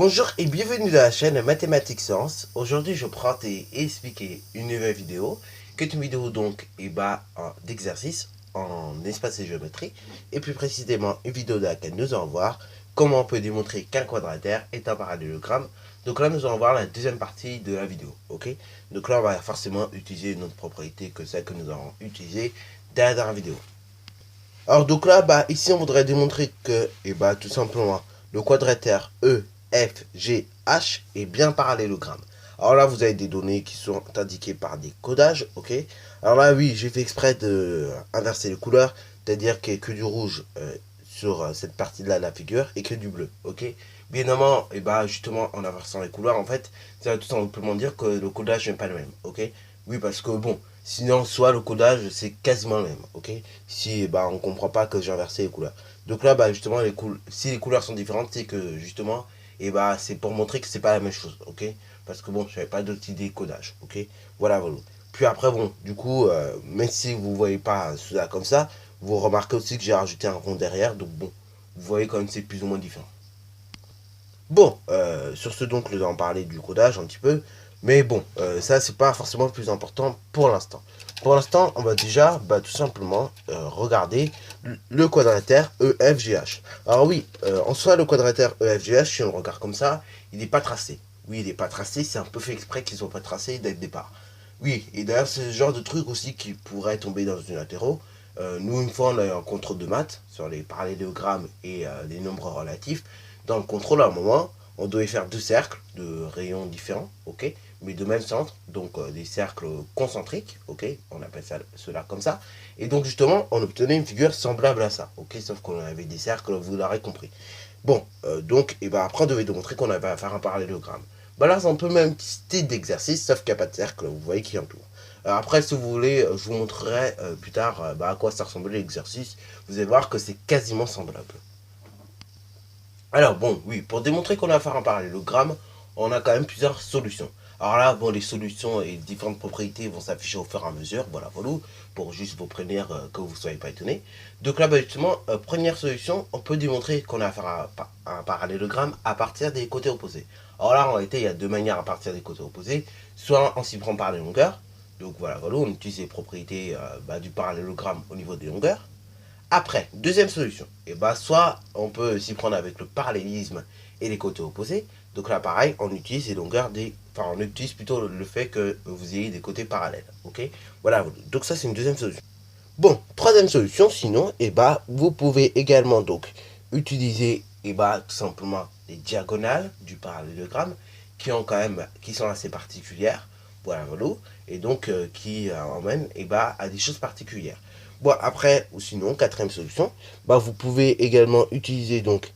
Bonjour et bienvenue dans la chaîne Mathématiques Sciences. Aujourd'hui je prends et expliquer une nouvelle vidéo, qui est une vidéo donc d'exercice en espace et géométrie, et plus précisément une vidéo dans laquelle nous allons voir comment on peut démontrer qu'un quadrataire est un parallélogramme. Donc là nous allons voir la deuxième partie de la vidéo, ok. Donc là on va forcément utiliser une autre propriété que celle que nous avons utilisée dans la dernière vidéo. Alors donc là, ici on voudrait démontrer que, tout simplement, le quadrataire EFGH est bien parallélogramme. Alors là, vous avez des données qui sont indiquées par des codages, ok. Alors là, oui, j'ai fait exprès de inverser les couleurs, c'est-à-dire qu'il n'y a que du rouge sur cette partie-là de la figure et que du bleu, ok. Bien évidemment, justement, en inversant les couleurs, en fait, ça veut tout simplement dire que le codage n'est pas le même, ok. Oui, parce que bon, sinon, soit le codage, c'est quasiment le même, ok. Si on ne comprend pas que j'ai inversé les couleurs. Donc là, justement, si les couleurs sont différentes, c'est que justement, c'est pour montrer que c'est pas la même chose, ok. Parce que bon, je n'avais pas d'autres idées de codage, ok. Voilà, voilà. Puis après, bon, du coup, même si vous ne voyez pas cela comme ça, vous remarquez aussi que j'ai rajouté un rond derrière, donc bon, vous voyez quand même c'est plus ou moins différent. Bon, sur ce donc, nous allons parler du codage un petit peu. Mais bon, ça, c'est pas forcément le plus important pour l'instant. Pour l'instant, on va déjà tout simplement regarder le quadrataire EFGH. Alors oui, en soi, le quadrataire EFGH, si on le regarde comme ça, il n'est pas tracé. Oui, il n'est pas tracé, c'est un peu fait exprès qu'ils ne soient pas tracés dès le départ. Oui, et d'ailleurs, c'est ce genre de truc aussi qui pourrait tomber dans une latéraux. Nous, une fois, on a eu un contrôle de maths sur les parallélogrammes et les nombres relatifs. Dans le contrôle, à un moment, on devait faire deux cercles de rayons différents, ok, mais de même centre, donc des cercles concentriques, ok, on appelle cela comme ça. Et donc, justement, on obtenait une figure semblable à ça, ok, sauf qu'on avait des cercles, vous l'aurez compris. Bon, donc, après, on devait démontrer qu'on avait à faire un parallélogramme. Là, c'est un peu le même style d'exercice, sauf qu'il n'y a pas de cercle, vous voyez, qui entoure. Après, si vous voulez, je vous montrerai plus tard à quoi ça ressemblait l'exercice. Vous allez voir que c'est quasiment semblable. Alors bon, oui, pour démontrer qu'on a affaire à un parallélogramme, on a quand même plusieurs solutions. Alors là, bon, les solutions et différentes propriétés vont s'afficher au fur et à mesure, voilà, voilà, pour juste vous prévenir que vous ne soyez pas étonné. Donc là, justement, première solution, on peut démontrer qu'on a affaire à un parallélogramme à partir des côtés opposés. Alors là, en réalité, il y a deux manières à partir des côtés opposés, soit on s'y prend par les longueurs, donc voilà, voilà, on utilise les propriétés du parallélogramme au niveau des longueurs. Après, deuxième solution, soit on peut s'y prendre avec le parallélisme et les côtés opposés. Donc là, pareil, on utilise les longueurs enfin, on utilise plutôt le fait que vous ayez des côtés parallèles, ok. Voilà, donc ça c'est une deuxième solution. Bon, troisième solution, sinon, vous pouvez également donc utiliser, tout simplement les diagonales du parallélogramme qui sont assez particulières, voilà, voilà, et donc qui emmènent, à des choses particulières. Bon, après, ou sinon, quatrième solution, vous pouvez également utiliser donc,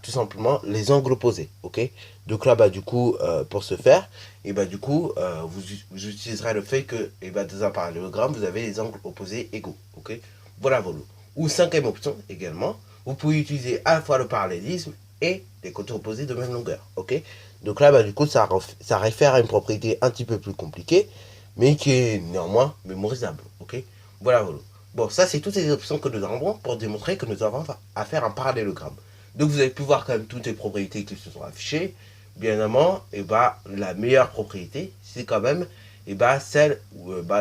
tout simplement les angles opposés, ok. Donc là, du coup, pour ce faire, du coup, vous utiliserez le fait que, dans un parallélogramme, vous avez les angles opposés égaux, ok. Voilà, voilà. Ou cinquième option, également, vous pouvez utiliser à la fois le parallélisme et les côtés opposés de même longueur, ok. Donc là, du coup, ça réfère à une propriété un petit peu plus compliquée, mais qui est néanmoins mémorisable, ok. Voilà, voilà. Bon, ça, c'est toutes les options que nous avons pour démontrer que nous avons à faire un parallélogramme. Donc, vous avez pu voir quand même toutes les propriétés qui se sont affichées. Bien évidemment, la meilleure propriété, c'est quand même celle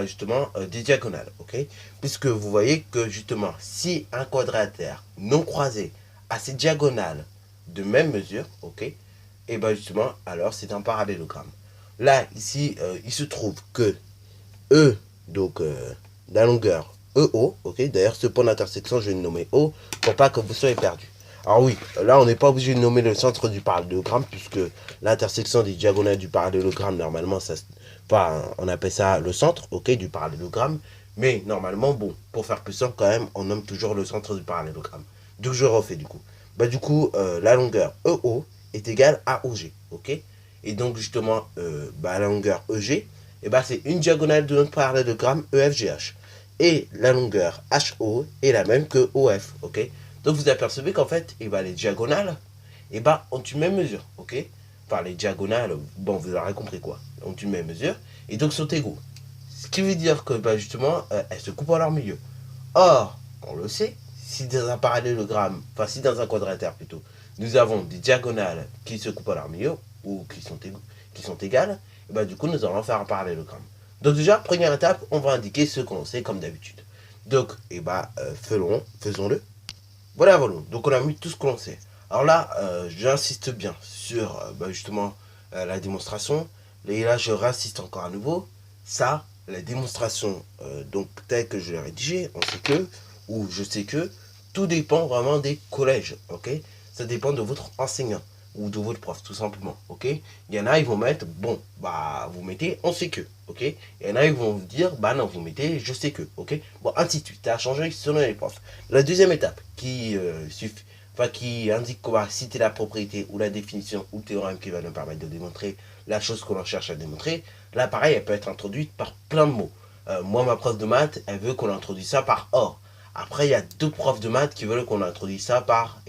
justement des diagonales, ok. Puisque vous voyez que justement, si un quadrataire non croisé a ses diagonales de même mesure, ok, justement, alors c'est un parallélogramme. Là, ici, il se trouve que E, donc la longueur EO, ok, d'ailleurs ce point d'intersection je vais le nommer O pour pas que vous soyez perdu. Alors oui, là on n'est pas obligé de nommer le centre du parallélogramme puisque l'intersection des diagonales du parallélogramme normalement on appelle ça le centre, ok, du parallélogramme, mais normalement bon, pour faire plus simple quand même, on nomme toujours le centre du parallélogramme. Donc je refais du coup. La longueur EO est égale à OG, ok, et donc justement la longueur EG, c'est une diagonale de notre parallélogramme EFGH. Et la longueur HO est la même que OF, ok. Donc vous apercevez qu'en fait, les diagonales, ont une même mesure, ok. Enfin, les diagonales, bon, vous aurez compris quoi, ont une même mesure, et donc sont égaux. Ce qui veut dire que, justement, elles se coupent en leur milieu. Or, on le sait, si dans un parallélogramme, enfin si dans un quadrataire plutôt, nous avons des diagonales qui se coupent à leur milieu, ou qui sont égales, et bah, du coup, nous allons faire un parallélogramme. Donc déjà, première étape, on va indiquer ce qu'on sait comme d'habitude. Donc, faisons-le. Voilà, voilà. Donc on a mis tout ce que l'on sait. Alors là, j'insiste bien sur justement la démonstration. Et là, je réinsiste encore à nouveau. Ça, la démonstration donc telle que je l'ai rédigée, on sait que, ou je sais que, tout dépend vraiment des collèges, ok? Ça dépend de votre enseignant ou de votre prof, tout simplement, ok? Il y en a, ils vont mettre, bon, bah, vous mettez, on sait que, ok? Il y en a, ils vont vous dire, bah non, vous mettez, je sais que, ok? Bon, ainsi de suite, ça a changé selon les profs. La deuxième étape, qui indique qu'on va citer la propriété ou la définition ou le théorème qui va nous permettre de démontrer la chose que l'on cherche à démontrer, là, pareil, elle peut être introduite par plein de mots. Moi, ma prof de maths, elle veut qu'on introduise ça par or. Après, il y a deux profs de maths qui veulent qu'on introduise ça par,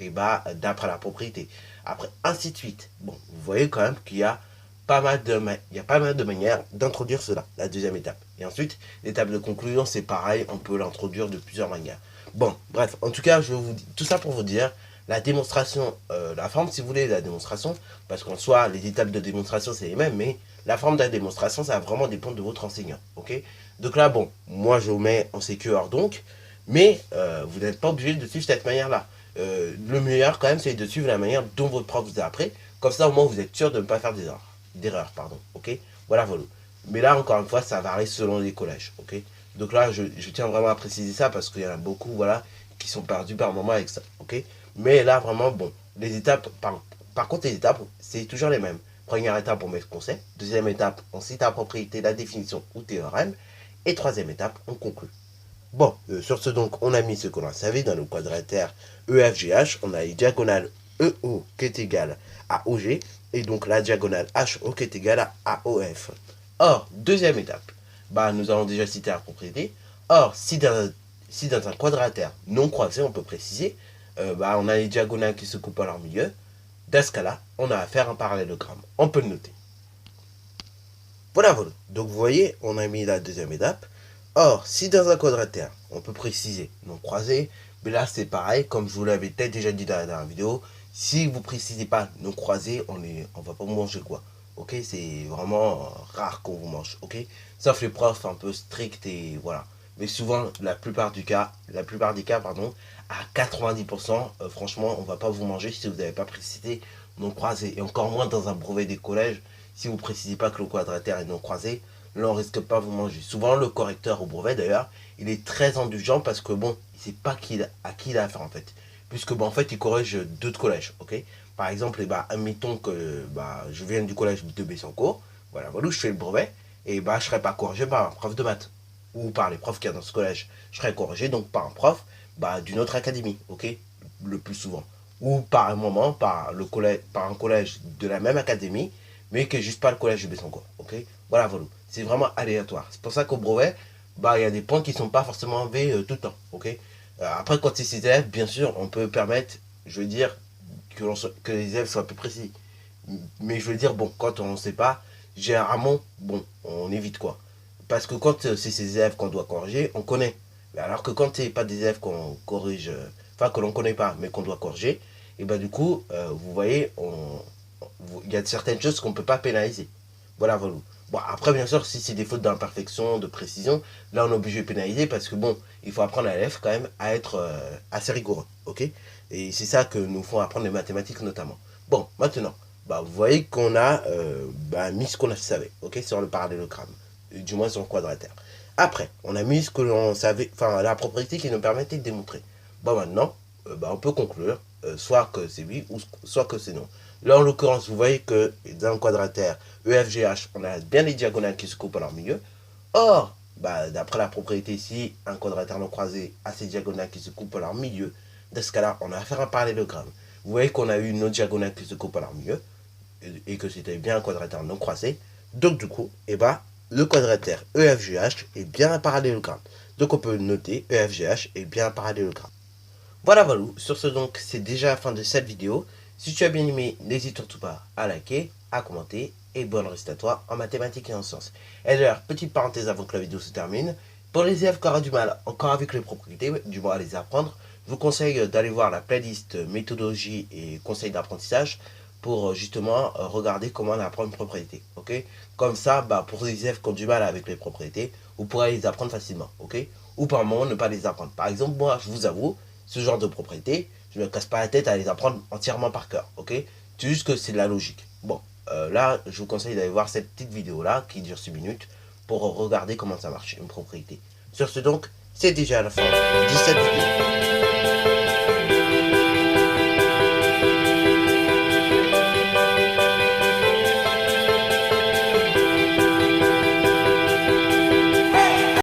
d'après la propriété. Après, ainsi de suite. Bon, vous voyez quand même qu'il y a pas mal de manières d'introduire cela, la deuxième étape. Et ensuite, l'étape de conclusion, c'est pareil, on peut l'introduire de plusieurs manières. Bon, bref, en tout cas, je vous dis tout ça pour vous dire, la démonstration, la forme, si vous voulez, de la démonstration, parce qu'en soi, les étapes de démonstration, c'est les mêmes, mais la forme de la démonstration, ça va vraiment dépendre de votre enseignant, ok? Donc là, bon, moi, je vous mets en CQ hors donc, mais vous n'êtes pas obligé de suivre cette manière-là. Le meilleur, quand même, c'est de suivre la manière dont votre prof vous a appris, comme ça, au moins, vous êtes sûr de ne pas faire d'erreurs, pardon, ok? Voilà, voilà. Mais là, encore une fois, ça varie selon les collèges, ok? Donc là, je tiens vraiment à préciser ça, parce qu'il y en a beaucoup, voilà, qui sont perdus par moment avec ça, ok? Mais là, vraiment, bon, les étapes, par contre, les étapes, c'est toujours les mêmes. Première étape, on met le concept. Deuxième étape, on cite la propriété, la définition ou théorème. Et troisième étape, on conclut. Bon, sur ce donc, on a mis ce qu'on a savait dans le quadrataire EFGH. On a les diagonales EO qui est égale à OG. Et donc la diagonale HO qui est égale à AOF. Or, deuxième étape, bah, nous allons déjà citer la propriété. Or, si dans un quadrataire non croisé, on peut préciser, on a les diagonales qui se coupent à leur milieu. Dans ce cas-là, on a à faire un parallélogramme. On peut le noter. Voilà, voilà. Donc vous voyez, on a mis la deuxième étape. Or, si dans un quadrataire, on peut préciser non croisé, mais là c'est pareil, comme je vous l'avais peut-être déjà dit dans la vidéo, si vous ne précisez pas non croisé, on va pas manger quoi. Ok, c'est vraiment rare qu'on vous mange, ok? Sauf les profs un peu stricts et voilà. Mais souvent, la plupart des cas, pardon, à 90%, franchement, on va pas vous manger si vous n'avez pas précisé non croisé. Et encore moins dans un brevet des collèges, si vous ne précisez pas que le quadrataire est non croisé, là on risque pas de vous manger. Souvent le correcteur au brevet d'ailleurs, il est très indulgent parce que bon, il sait pas à qui il a affaire en fait. Puisque bon, en fait il corrige d'autres collèges, ok? Par exemple, admettons que je viens du collège de Bessancourt, voilà, voilà où je fais le brevet, et je serai pas corrigé par un prof de maths. Ou par les profs qu'il y a dans ce collège. Je serai corrigé donc par un prof d'une autre académie, ok? Le plus souvent. Ou par un moment, par un collège de la même académie, mais qui n'est juste pas le collège de Bessancourt, ok? Voilà, voilà. C'est vraiment aléatoire. C'est pour ça qu'au brevet, il y a des points qui ne sont pas forcément enlevés tout le temps, ok? Après, quand c'est ses élèves, bien sûr, on peut permettre, je veux dire, que les élèves soient plus précis. Mais je veux dire, bon, quand on ne sait pas, généralement, bon, on évite quoi. Parce que quand c'est ces élèves qu'on doit corriger, on connaît. Mais alors que quand c'est pas des élèves qu'on corrige, que l'on connaît pas, mais qu'on doit corriger, et du coup, vous voyez, il y a certaines choses qu'on ne peut pas pénaliser. Voilà, voilà. Bon, après, bien sûr, si c'est des fautes d'imperfection, de précision, là, on est obligé de pénaliser parce que, bon, il faut apprendre à l'élève quand même à être assez rigoureux, ok? Et c'est ça que nous font apprendre les mathématiques notamment. Bon, maintenant, vous voyez qu'on a mis ce qu'on savait, ok, sur le parallélogramme, du moins sur le quadrataire. Après, on a mis ce que l'on savait, la propriété qui nous permettait de démontrer. Bon, maintenant, on peut conclure, soit que c'est oui, ou soit que c'est non. Là, en l'occurrence, vous voyez que dans le quadrataire EFGH, on a bien les diagonales qui se coupent à leur milieu. Or, d'après la propriété ici, un quadrataire non croisé a ses diagonales qui se coupent à leur milieu. Dans ce cas-là, on a à faire un parallélogramme. Vous voyez qu'on a eu une autre diagonale qui se coupe à leur milieu et que c'était bien un quadrataire non croisé. Donc, du coup, le quadrataire EFGH est bien un parallélogramme. Donc, on peut noter EFGH est bien un parallélogramme. Voilà, voilà. Sur ce, donc, c'est déjà la fin de cette vidéo. Si tu as bien aimé, n'hésite surtout pas à liker, à commenter et bonne reste à toi en mathématiques et en sciences. Et d'ailleurs, petite parenthèse avant que la vidéo se termine, pour les élèves qui auront du mal encore avec les propriétés, du moins à les apprendre, je vous conseille d'aller voir la playlist méthodologie et conseils d'apprentissage pour justement regarder comment apprendre une propriété. Ok, comme ça, pour les élèves qui ont du mal avec les propriétés, vous pourrez les apprendre facilement. Ok, ou par moment ne pas les apprendre. Par exemple, moi, je vous avoue, ce genre de propriété, je ne me casse pas la tête à les apprendre entièrement par cœur. Ok, c'est juste que c'est de la logique. Bon, là, je vous conseille d'aller voir cette petite vidéo là qui dure 6 minutes pour regarder comment ça marche, une propriété. Sur ce donc, c'est déjà la fin de cette vidéo.